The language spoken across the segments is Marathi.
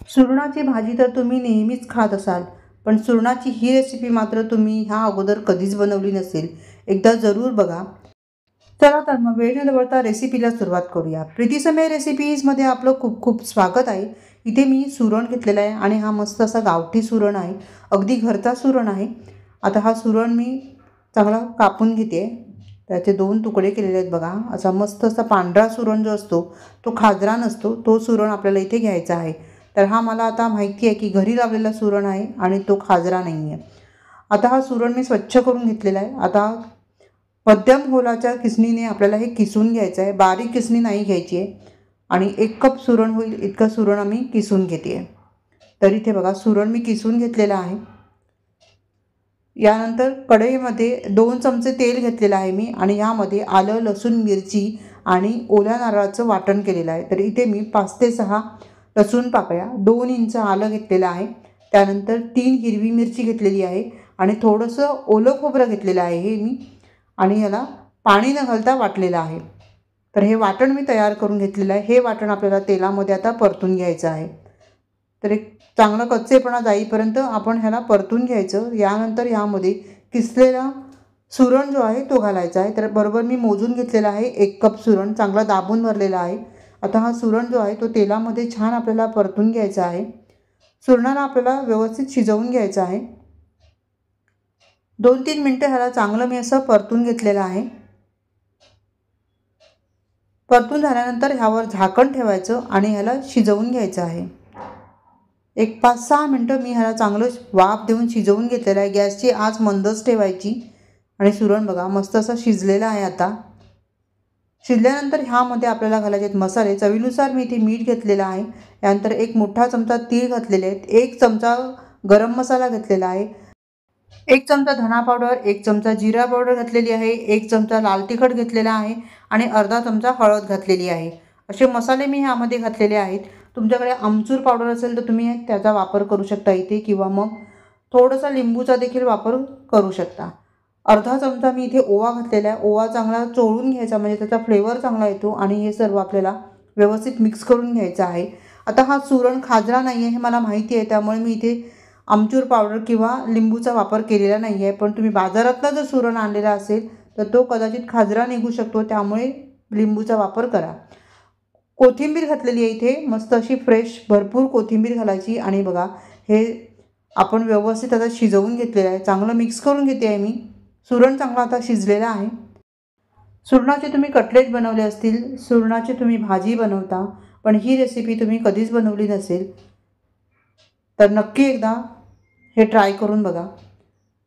सुरणाची भाजी तर तुम्ही नेहमीच खात असाल, पण सुरणाची ही रेसिपी मात्र तुम्ही ह्या अगोदर कधीच बनवली नसेल. एकदा जरूर बघा. चला तर मग वेळ न दवडता रेसिपीला सुरुवात करूया. प्रीतीसमय रेसिपीजमध्ये आपलं खूप खूप स्वागत आहे. इथे मी सुरण घेतलेला आहे आणि हा मस्त असा गावठी सुरण आहे. अगदी घरचा सुरण आहे. आता हा सुरण मी चांगला कापून घेते. त्याचे 2 तुकडे केलेले आहेत बघा. असा मस्त असा पांढरा सुरण जो असतो तो खाजरा नसतो, तो सुरण आपल्याला इथे घ्यायचा आहे. तर हा मला आता माहिती आहे की घरी लावलेला सुरण आहे आणि तो खाजरा नाही आहे. आता हा सुरण मी स्वच्छ करून घेतलेला आहे. आता मध्यम होलाच्या किसणीने आपल्याला हे किसून घ्यायचं आहे. बारीक किसणी नाही घ्यायची आहे. आणि 1 कप सुरण होईल इतकं सुरण आम्ही किसून घेते आहे. तर इथे बघा सुरण मी किसून घेतलेलं आहे. यानंतर कढईमध्ये 2 चमचे तेल घेतलेलं आहे मी आणि यामध्ये आलं, लसूण, मिरची आणि ओल्या नारळाचं वाटण केलेलं आहे. तर इथे मी 5 ते 6 लसूण पाकळ्या, 2 इंच आलं घेतलेलं आहे. त्यानंतर 3 हिरवी मिरची घेतलेली आहे आणि थोडंसं ओलं खोबरं घेतलेलं आहे हे मी आणि याला पाणी न घालता वाटलेलं आहे. तर हे वाटण मी तयार करून घेतलेलं आहे. हे वाटण आपल्याला तेलामध्ये आता परतून घ्यायचं आहे. तर एक चांगला कच्चेपणा जाईपर्यंत आपण ह्याला परतून घ्यायचं. यानंतर ह्यामध्ये किसलेला सुरण जो आहे तो घालायचा आहे. तर बरोबर मी मोजून घेतलेला आहे 1 कप सुरण चांगला दाबून भरलेला आहे. आता हा सुरण जो आहे तो तेलामध्ये छान आपल्याला परतून घ्यायचा आहे. सुरणाला आपल्याला व्यवस्थित शिजवून घ्यायचं आहे. 2-3 मिनटं ह्याला चांगलं मी असं परतून घेतलेलं आहे. परतून झाल्यानंतर ह्यावर झाकण ठेवायचं आणि ह्याला शिजवून घ्यायचं आहे. एक 5-6 मिनटं मी ह्याला चांगलं वाफ देऊन शिजवून घेतलेलं आहे. गॅसची आच मंदच ठेवायची आणि सुरण बघा मस्त असं शिजलेलं आहे. आता शिजल्यानंतर ह्यामध्ये आपल्याला घालायचे आहेत मसाले. चवीनुसार मी इथे मीठ घेतलेलं आहे. त्यानंतर 1 मोठा चमचा तीळ घातलेले आहेत. 1 चमचा गरम मसाला घेतलेला आहे. 1 चमचा धना पावडर, 1 चमचा जिरा पावडर घातलेली आहे, 1 चमचा लाल तिखट घेतलेला आहे आणि अर्धा चमचा हळद घातलेली आहे. असे मसाले मी ह्यामध्ये घातलेले आहेत. तुमच्याकडे आमचूर पावडर असेल तर तुम्ही त्याचा वापर करू शकता इथे किंवा मग थोडासा लिंबूचा देखील वापर करू शकता. अर्धा चमचा मी इथे ओवा घातलेला आहे. ओवा चांगला चोळून घ्यायचा म्हणजे त्याचा फ्लेवर चांगला येतो आणि हे सर्व आपल्याला व्यवस्थित मिक्स करून घ्यायचं आहे. आता हा सुरण खाजरा नाही आहे हे मला माहिती आहे, त्यामुळे मी इथे आमचूर पावडर किंवा लिंबूचा वापर केलेला नाही आहे. पण तुम्ही बाजारातनं जर सुरण आणलेला असेल तर तो कदाचित खाजरा निघू शकतो, त्यामुळे लिंबूचा वापर करा. कोथिंबीर घातलेली आहे इथे मस्त अशी फ्रेश भरपूर कोथिंबीर घालायची आणि बघा हे आपण व्यवस्थित आता शिजवून घेतलेलं आहे. चांगलं मिक्स करून घेते आहे मी. सुरण चांगला आता शिजलेला आहे. सुरणाचे तुम्ही कटलेट बनवले असतील, सुरणाची तुम्ही भाजी बनवता, पण ही रेसिपी तुम्ही कधीच बनवली नसेल तर नक्की एकदा हे ट्राय करून बघा.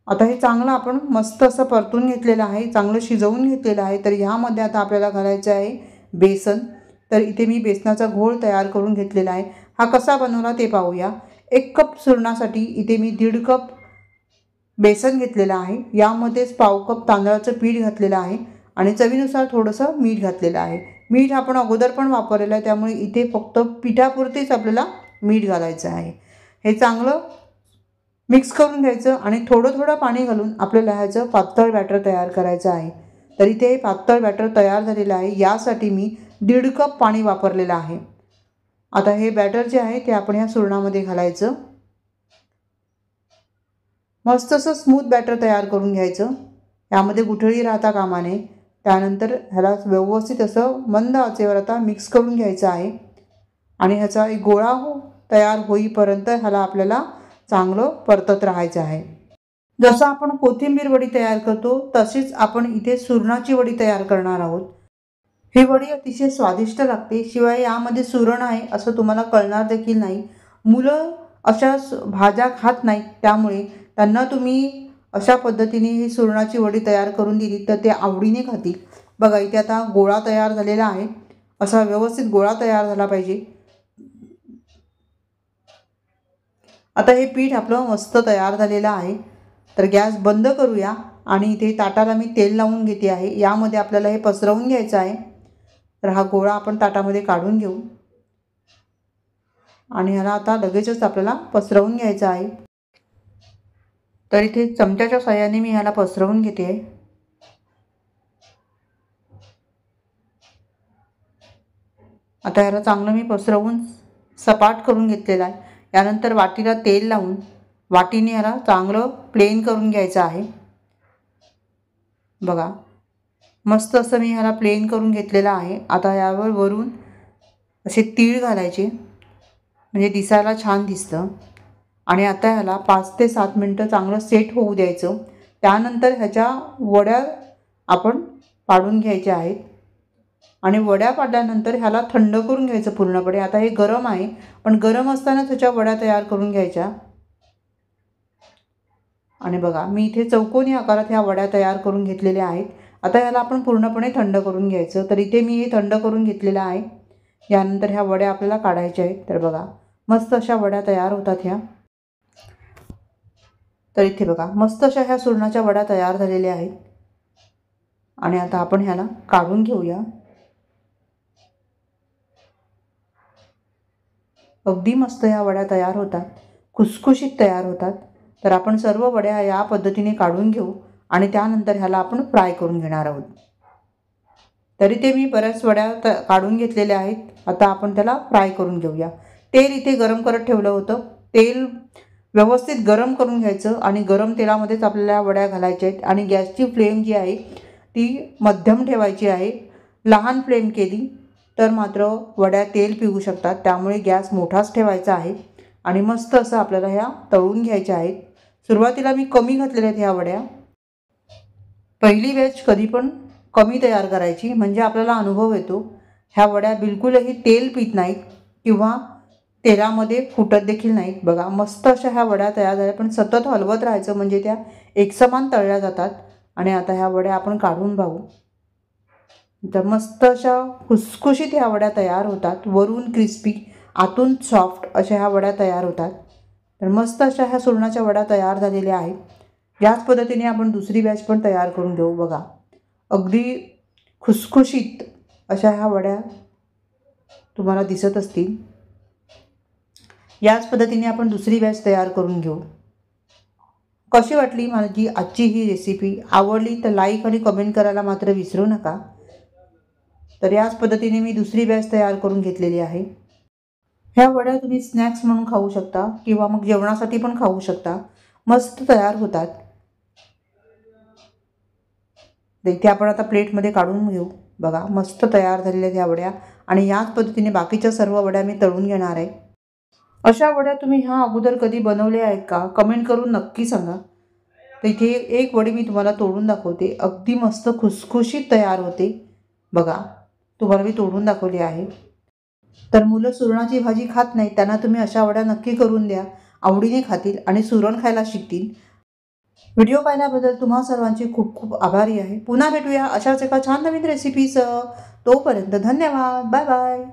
आता हे चांगलं आपण मस्त असं परतून घेतलेलं आहे, चांगलं शिजवून घेतलेलं आहे. तर ह्यामध्ये आता आपल्याला घालायचं आहे बेसन. तर इथे मी बेसनाचा घोळ तयार करून घेतलेला आहे. हा कसा बनवला ते पाहूया. 1 कप सुरणासाठी इथे मी 1.5 कप बेसन घेतलेलं आहे. यामध्येच पाव कप तांदळाचं पीठ घातलेलं आहे आणि चवीनुसार थोडंसं मीठ घातलेलं आहे. मीठ आपण अगोदर पण वापरलेलं आहे, त्यामुळे इथे फक्त पिठापुरतेच आपल्याला मीठ घालायचं आहे. हे चांगलं मिक्स करून घ्यायचं आणि थोडं थोडं पाणी घालून आपल्याला ह्याचं पातळ बॅटर तयार करायचं आहे. तर इथे हे पातळ बॅटर तयार झालेलं आहे. यासाठी मी 1.5 कप पाणी वापरलेलं आहे. आता हे बॅटर जे आहे ते आपण ह्या सुरणामध्ये घालायचं. मस्त असं स्मूथ बॅटर तयार करून घ्यायचं. यामध्ये गुठळी राहता कामा नये. त्यानंतर ह्याला व्यवस्थित असं मंद आचेवर आता मिक्स करून घ्यायचं आहे आणि ह्याचा एक गोळा तयार होईपर्यंत ह्याला आपल्याला चांगलं परतत राहायचं आहे. जसं आपण कोथिंबीर वडी तयार करतो तशीच आपण इथे सुरणाची वडी तयार करणार आहोत. ही वडी अतिशय स्वादिष्ट लागते. शिवाय यामध्ये सुरण आहे असं तुम्हाला कळणार देखील नाही. मुलं अशा भाज्या खात नाहीत, त्यामुळे त्यांना तुम्ही अशा पद्धतीने ही सुरणाची वडी तयार करून दिली तर ते आवडीने खातील. बघा इथे आता गोळा तयार झालेला आहे. असा व्यवस्थित गोळा तयार झाला पाहिजे. आता हे पीठ आपलं मस्त तयार झालेलं आहे. तर गॅस बंद करूया आणि इथे ताटाला मी तेल लावून घेते आहे. यामध्ये आपल्याला हे पसरवून घ्यायचं आहे. तर हा गोळा आपण ताटामध्ये काढून घेऊ आणि ह्याला आता लगेचच आपल्याला पसरवून घ्यायचं आहे. तर इथे चमच्याच्या साहाय्याने मी ह्याला पसरवून घेते. आता ह्याला चांगलं मी पसरवून सपाट करून घेतलेला आहे. यानंतर वाटीला तेल लावून वाटीने ह्याला चांगलं प्लेन करून घ्यायचं आहे। बघा मस्त असं मी ह्याला प्लेन करून घेतलेलं आहे। आता यावर वरून असे तीळ घालायचे म्हणजे दिसायला छान दिसतं। आणि आता ह्याला 5 ते 7 मिनटं चांगलं सेट होऊ द्यायचं। त्यानंतर ह्याच्या वड्या आपण पाडून घ्यायच्या आहेत आणि वड्या पाडल्यानंतर ह्याला थंड करून घ्यायचं पूर्णपणे। आता हे गरम आहे पण गरम असताना ह्याच्या वड्या तयार करून घ्यायच्या। आणि बघा मी इथे चौकोनी आकारात ह्या वड्या तयार करून घेतलेल्या आहेत। आता ह्याला आपण पूर्णपणे थंड करून घ्यायचं। तर इथे मी हे थंड करून घेतलेलं आहे। यानंतर ह्या वड्या आपल्याला काढायच्या आहेत। तर बघा मस्त अशा वड्या तयार होतात ह्या। तर इथे बघा मस्त अशा ह्या सुरणाच्या वड्या तयार झालेल्या आहेत आणि आता आपण ह्याला काढून घेऊया। अगदी मस्त ह्या वड्या तयार होतात, खुसखुशीत तयार होतात। तर आपण सर्व वड्या या पद्धतीने काढून घेऊ आणि त्यानंतर ह्याला आपण फ्राय करून घेणार आहोत। तरी ते मी बऱ्याच वड्या काढून घेतलेल्या आहेत। आता आपण त्याला फ्राय करून घेऊया। तेल इथे गरम करत ठेवलं होतं। तेल व्यवस्थित गरम करून घ्यायचं आणि गरम तेलामध्येच आपल्याला वड्या घालायच्या आहेत आणि गॅसची फ्लेम जी आहे ती मध्यम ठेवायची आहे। लहान फ्लेम केली तर मात्र वड्या तेल पिऊ शकतात, त्यामुळे गॅस मोठाच ठेवायचा आहे आणि मस्त असं आपल्याला ह्या तळून घ्यायच्या आहेत। सुरुवातीला मी कमी घातलेल्या आहेत ह्या वड्या। पहिली बॅच कधी पण कमी तयार करायची म्हणजे आपल्याला अनुभव येतो। ह्या वड्या बिलकुलही तेल पित नाहीत किंवा तेलामध्ये फुटत देखील नाहीत। बघा मस्त अशा ह्या वड्या तयार झाल्या, पण सतत हलवत राहायचं म्हणजे त्या एकसमान तळल्या जातात। आणि आता ह्या वड्या आपण काढून पाहू। तर मस्त अशा खुसखुशीत ह्या वड्या तयार होतात, वरून क्रिस्पी आतून सॉफ्ट अशा ह्या वड्या तयार होतात। तर मस्त अशा ह्या सुरणाच्या वड्या तयार झालेल्या आहेत। याच पद्धतीने आपण दुसरी बॅच पण तयार करून घेऊ। बघा अगदी खुसखुशीत अशा ह्या वड्या तुम्हाला दिसत असतील। याच पद्धतीने आपण दुसरी बॅच तयार करून घेऊ। कशी वाटली माझी आजची ही रेसिपी? आवडली तर लाईक आणि कमेंट करायला मात्र विसरू नका। तर याच पद्धतीने मी दुसरी बॅच तयार करून घेतलेली आहे। ह्या वड्या तुम्ही स्नॅक्स म्हणून खाऊ शकता किंवा मग जेवणासाठी पण खाऊ शकता, मस्त तयार होतात। इथे आपण आता प्लेटमध्ये काढून घेऊ। बघा मस्त तयार झालेल्या ह्या वड्या आणि याच पद्धतीने बाकीच्या सर्व वड्या मी तळून घेणार आहे। अशा वड्या तुम्ही ह्या अगोदर कधी बनवल्या आहेत का? कमेंट करून नक्की सांगा। तर इथे एक वडी मी तुम्हाला तोडून दाखवते, अगदी मस्त खुसखुशीत तयार होते। बघा तुम्हाला मी तोडून दाखवली आहे। तर मुलं सुरणाची भाजी खात नाहीत, त्यांना तुम्ही अशा वड्या नक्की करून द्या, आवडीने खातील आणि सुरण खायला शिकतील। व्हिडिओ पाहिल्याबद्दल तुम्हा सर्वांचे खूप खूप आभारी आहे। पुन्हा भेटूया अशाच एका छान नवीन रेसिपीसह। तोपर्यंत धन्यवाद, बाय बाय।